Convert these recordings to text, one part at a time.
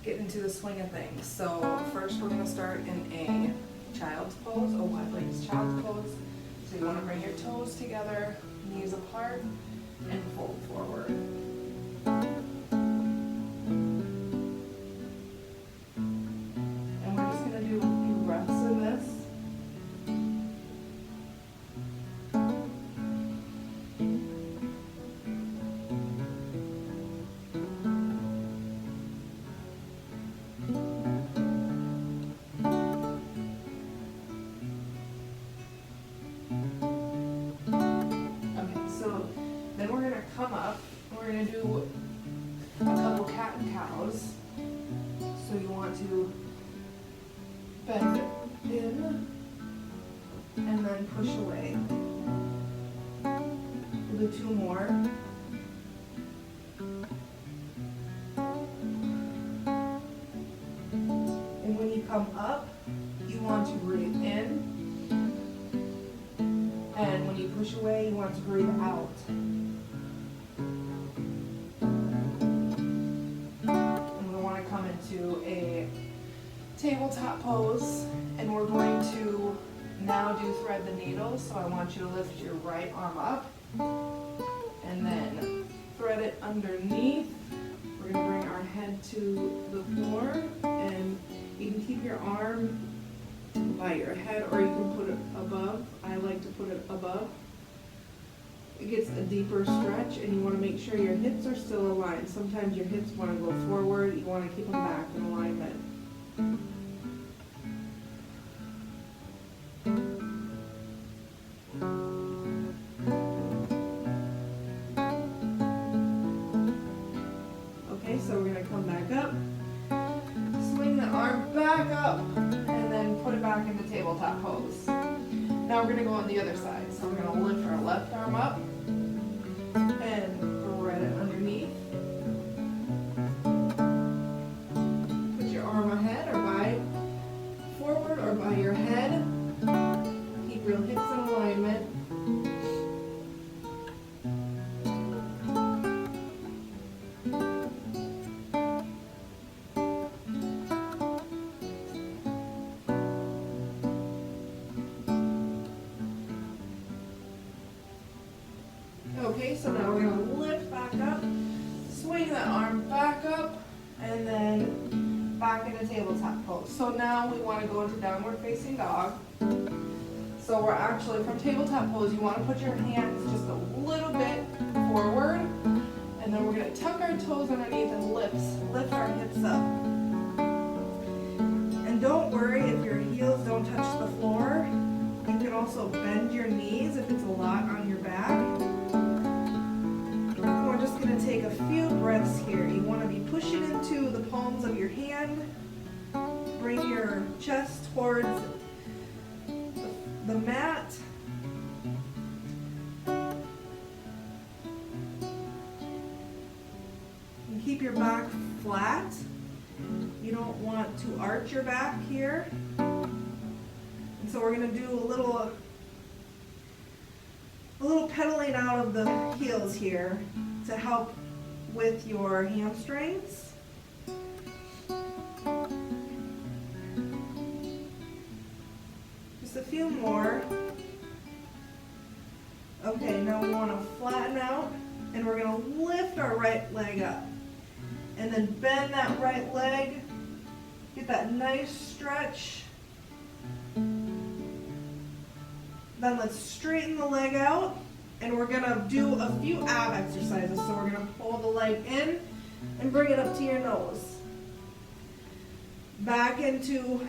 get into the swing of things. So first we're going to start in a child's pose, a wide legs child's pose. So you want to bring your toes together, knees apart, and fold forward. And we're just going to do a few breaths in this. Come up, we're going to do a couple cat and cows. So you want to bend in and then push away. We'll do two more. And when you come up, you want to breathe in. And when you push away, you want to breathe out. To a tabletop pose, and we're going to now do thread the needle. So I want you to lift your right arm up and then thread it underneath. We're going to bring our head to the floor, and you can keep your arm by your head or you can put it above. I like to put it above. It gets a deeper stretch, and you want to make sure your hips are still aligned. Sometimes your hips want to go forward, you want to keep them back in alignment. Okay, so we're going to come back up, swing the arm back up, and then put it back into tabletop pose. Now we're going to go on the other side. So we're going to lift our left arm up and thread it underneath. Put your arm ahead or by forward or by your head. Keep your hips in alignment. Okay, so now we're going to lift back up, swing that arm back up, and then back into tabletop pose. So now we want to go into downward facing dog. So we're actually, from tabletop pose, you want to put your hands just a little bit forward, and then we're going to tuck our toes underneath and lift our hips up. And don't worry if your heels don't touch the floor. You can also bend your knees if it's a lot on your back. We're just going to take a few breaths here. You want to be pushing into the palms of your hand. Bring your chest towards the mat. And keep your back flat. You don't want to arch your back here. And so we're going to do a little pedaling out of the heels here to help with your hamstrings. Just a few more. Okay, now we want to flatten out, and we're going to lift our right leg up. And then bend that right leg. Get that nice stretch. Then let's straighten the leg out, and we're going to do a few ab exercises. So we're going to pull the leg in and bring it up to your nose. Back into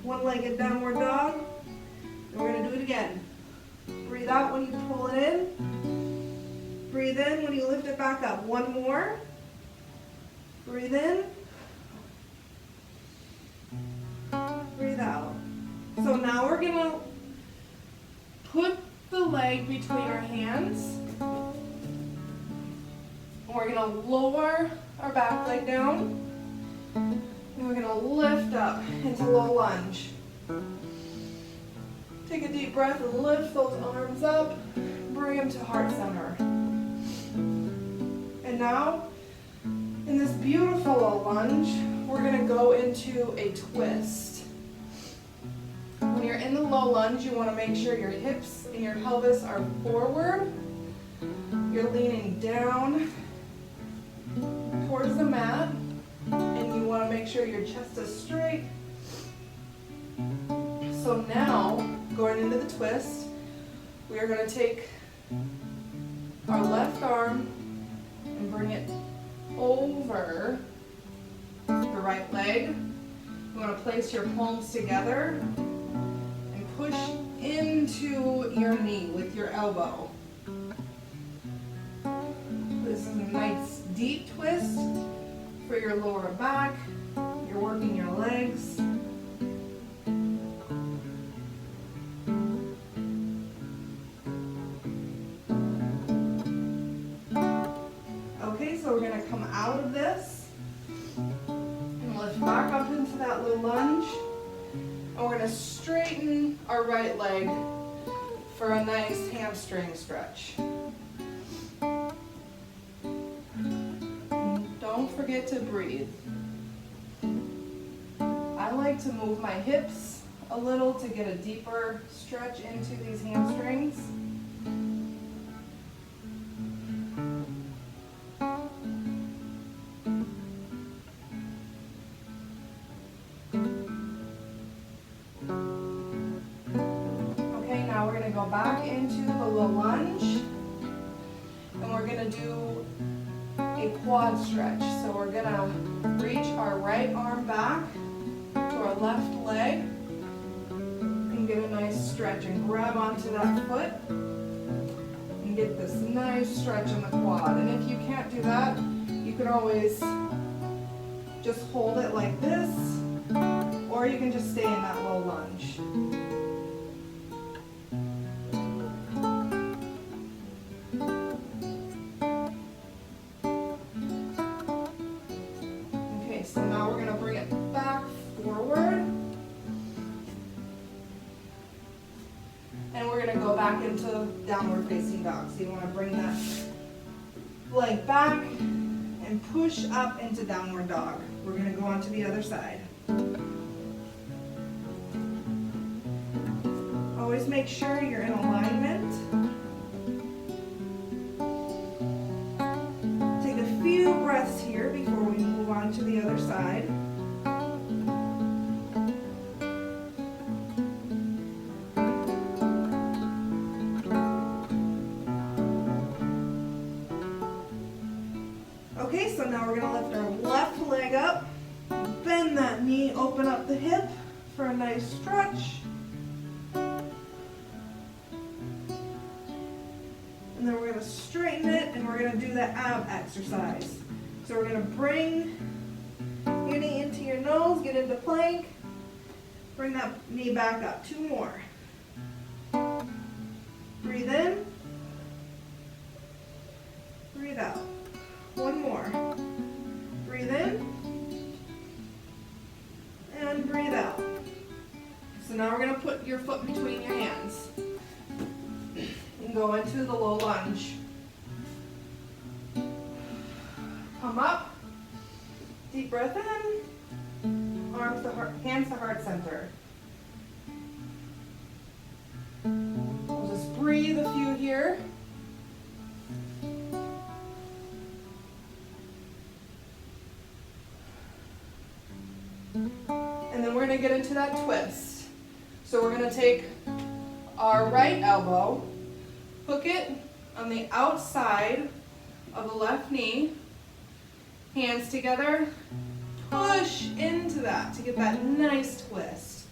one-legged downward dog. And we're going to do it again. Breathe out when you pull it in. Breathe in when you lift it back up. One more. Breathe in. Breathe out. So now we're going to put the leg between our hands. We're going to lower our back leg down. And we're going to lift up into low lunge. Take a deep breath and lift those arms up. Bring them to heart center. And now In this beautiful low lunge, we're gonna go into a twist. When you're in the low lunge, you wanna make sure your hips and your pelvis are forward. You're leaning down towards the mat, and you wanna make sure your chest is straight. So now, going into the twist, we are gonna take our left arm and bring it over the right leg. You want to place your palms together and push into your knee with your elbow. This is a nice deep twist for your lower back. You're working your legs. So we're going to come out of this and lift back up into that low lunge. And we're going to straighten our right leg for a nice hamstring stretch. And don't forget to breathe. I like to move my hips a little to get a deeper stretch into these hamstrings. Go back into the low lunge, and we're going to do a quad stretch. So we're going to reach our right arm back to our left leg and get a nice stretch and grab onto that foot and get this nice stretch in the quad. And if you can't do that, you can always just hold it like this, or you can just stay in that low lunge. So now we're going to bring it back forward. And we're going to go back into downward facing dog. So you want to bring that leg back and push up into downward dog. We're going to go on to the other side. Always make sure you're in alignment. Take a few breaths here before we move on to the other side. Okay, so now we're going to lift our left leg up, bend that knee, open up the hip for a nice stretch. And then we're going to straighten it, and we're going to do the ab exercise. So we're going to bring your knee into your nose, get into plank, bring that knee back up. 2 more. Breathe in, breathe out. 1 more. Breathe in and breathe out. So now we're going to put your foot between your hands and go into the low lunge. Come up, deep breath in, arms to heart, hands to heart center. We'll just breathe a few here. And then we're going to get into that twist. So we're going to take our right elbow, hook it on the outside of the left knee, hands together, push into that to get that nice twist.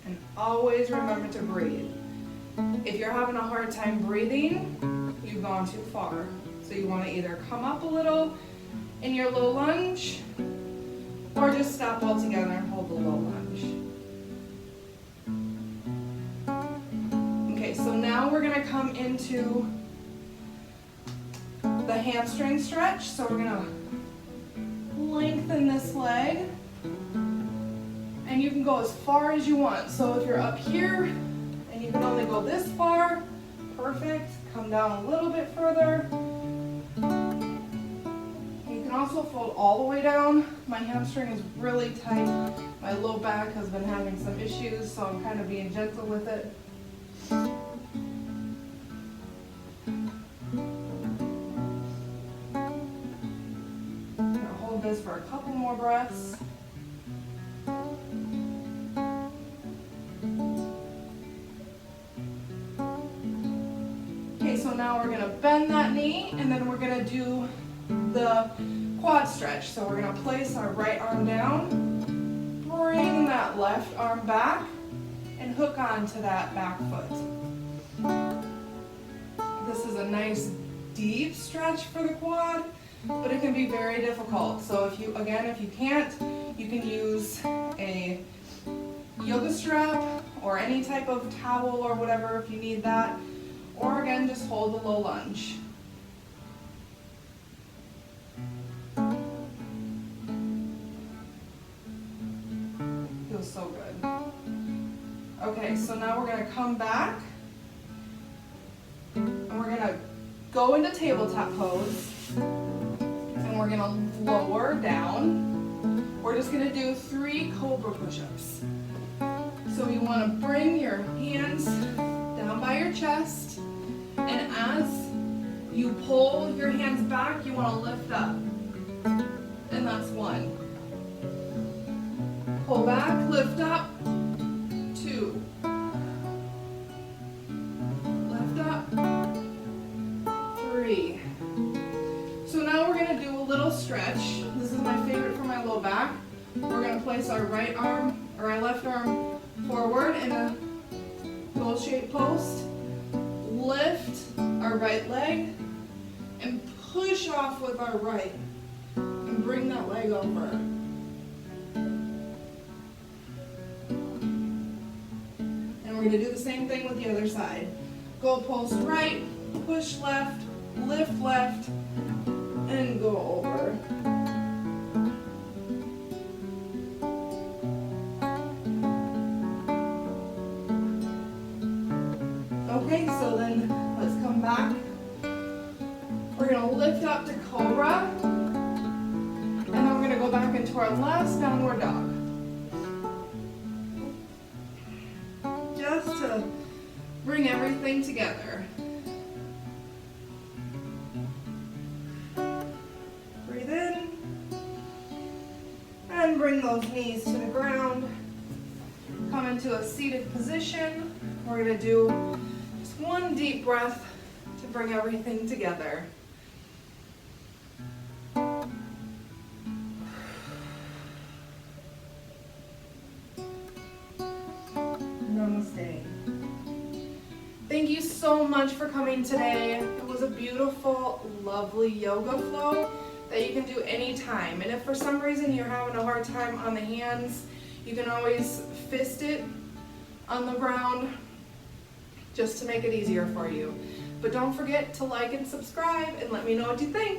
And always remember to breathe. If you're having a hard time breathing, you've gone too far. So you want to either come up a little in your low lunge, or just stop altogether and hold the low lunge. Okay, so now we're going to come into the hamstring stretch. So we're going to lengthen this leg, and you can go as far as you want. So if you're up here and you can only go this far, perfect. Come down a little bit further. You can also fold all the way down. My hamstring is really tight. My low back has been having some issues, so I'm kind of being gentle with it. I'm gonna hold this for a couple more breaths. Okay, so now we're gonna bend that knee, and then we're gonna do the quad stretch. So we're gonna place our right arm down, bring that left arm back, and hook onto that back foot. This is a nice deep stretch for the quad, but it can be very difficult. So if you can't, you can use a yoga strap or any type of towel or whatever if you need that. Or again, just hold a low lunge. Feels so good. Okay, so now we're gonna come back and we're gonna go into tabletop pose and we're gonna lower down. We're just gonna do 3 Cobra push-ups. So you wanna bring your hands down by your chest, and as you pull your hands back, you wanna lift up. And that's 1. Pull back, lift up, 2. Lift up, 3. So now we're gonna do a little stretch. This is my favorite for my low back. We're gonna place our right arm, or our left arm forward in a goal-shaped post. Lift our right leg and push off with our right and bring that leg over. And we're going to do the same thing with the other side. Goal post right, push left, lift left, and go over. Okay, so then let's come back. We're gonna lift up to Cobra, and then we're gonna go back into our last downward dog. Just to bring everything together. Breathe in, and bring those knees to the ground. Come into a seated position. We're gonna do 1 deep breath to bring everything together. Namaste. Thank you so much for coming today. It was a beautiful, lovely yoga flow that you can do anytime. And if for some reason you're having a hard time on the hands, you can always fist it on the ground, just to make it easier for you. But don't forget to like and subscribe and let me know what you think.